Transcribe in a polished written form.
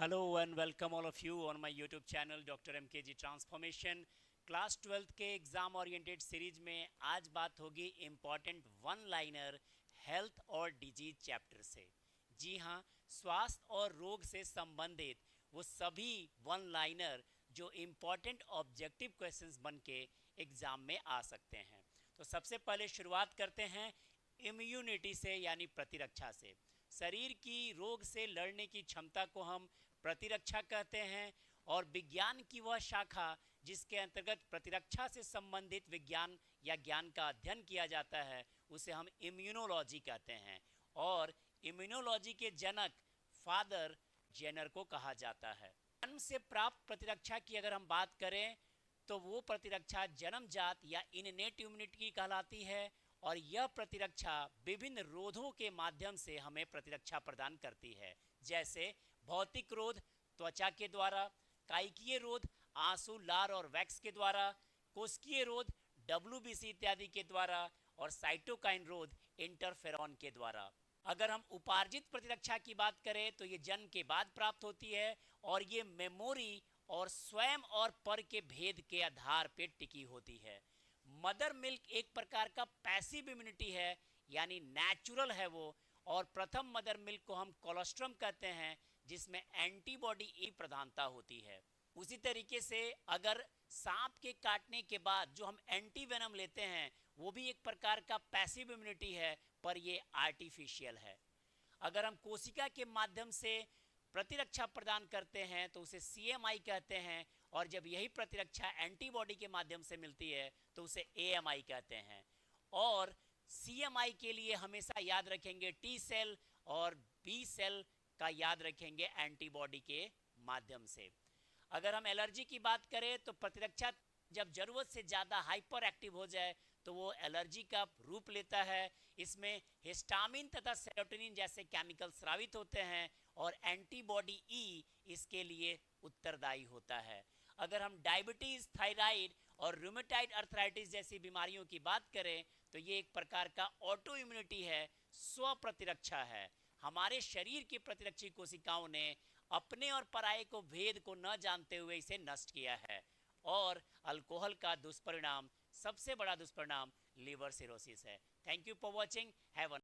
Hello and welcome all of you on my YouTube channel Dr. MKG Transformation। Class 12th के exam oriented series में आज बात होगी important one liner health और disease chapter से। जी हाँ, स्वास्थ्य और रोग से संबंधित वो सभी वन लाइनर जो इम्पॉर्टेंट ऑब्जेक्टिव क्वेश्चंस बन के एग्ज़ाम में आ सकते हैं। तो सबसे पहले शुरुआत करते हैं इम्यूनिटी से, यानी प्रतिरक्षा से। शरीर की रोग से लड़ने की क्षमता को हम प्रतिरक्षा कहते हैं, और विज्ञान की वह शाखा जिसके अंतर्गत प्रतिरक्षा से संबंधित विज्ञान या ज्ञान का अध्ययन किया जाता है उसे हम इम्यूनोलॉजी कहते हैं। और इम्यूनोलॉजी के जनक फादर जेनर को कहा जाता है। जन्म से प्राप्त प्रतिरक्षा की अगर हम बात करें तो वो प्रतिरक्षा जन्मजात या इननेट इम्यूनिटी कहलाती है, और यह प्रतिरक्षा विभिन्न रोधों के माध्यम से हमें प्रतिरक्षा प्रदान करती है, जैसे भौतिक रोध त्वचा के द्वारा, कायिकीय रोध आंसू, लार और वैक्स के द्वारा, कोशिकीय रोध WBC इत्यादि के द्वारा, और साइटोकाइन रोध इंटरफेरॉन के द्वारा। अगर हम उपार्जित प्रतिरक्षा की बात करें तो ये जन्म के बाद प्राप्त होती है, और ये मेमोरी और स्वयं और पर के भेद के आधार पर टिकी होती है। मदर मिल्क एक प्रकार का पैसिव इम्यूनिटी है, यानी नेचुरल है वो, और प्रथम मदर मिल्क को हम कोलोस्ट्रम कहते हैं, जिसमें एंटीबॉडी की प्रधानता होती है। उसी तरीके से अगर सांप के काटने के बाद जो हम एंटी वेनम लेते हैं वो भी एक प्रकार का पैसिव इम्यूनिटी है, पर ये आर्टिफिशियल है। अगर हम कोशिका के माध्यम से प्रतिरक्षा प्रदान करते हैं तो उसे CMI कहते हैं, और जब यही प्रतिरक्षा एंटीबॉडी के माध्यम से मिलती है तो उसे AMI कहते हैं। और CMI के लिए हमेशा याद रखेंगे T सेल, और B सेल का याद रखेंगे एंटीबॉडी के माध्यम से। अगर हम एलर्जी की बात करें तो प्रतिरक्षा जब जरूरत से ज़्यादा हाइपर एक्टिव हो जाए तो वो एलर्जी का रूप लेता है। इसमें हिस्टामिन तथा सेरोटोनिन जैसे केमिकल स्रावित होते हैं, और एंटीबॉडी E इसके लिए उत्तरदायी होता है। अगर हम डायबिटीज़, थायराइड और रूमेटाइड अर्थराइटिस जैसी बीमारियों की बात करें तो ये एक प्रकार का ऑटो इम्यूनिटी है, स्व प्रतिरक्षा है। हमारे शरीर की प्रतिरक्षी कोशिकाओं ने अपने और पराये को भेद को न जानते हुए इसे नष्ट किया है। और अल्कोहल का दुष्परिणाम, सबसे बड़ा दुष्परिणाम लिवर सिरोसिस है। Thank you for watching. Have a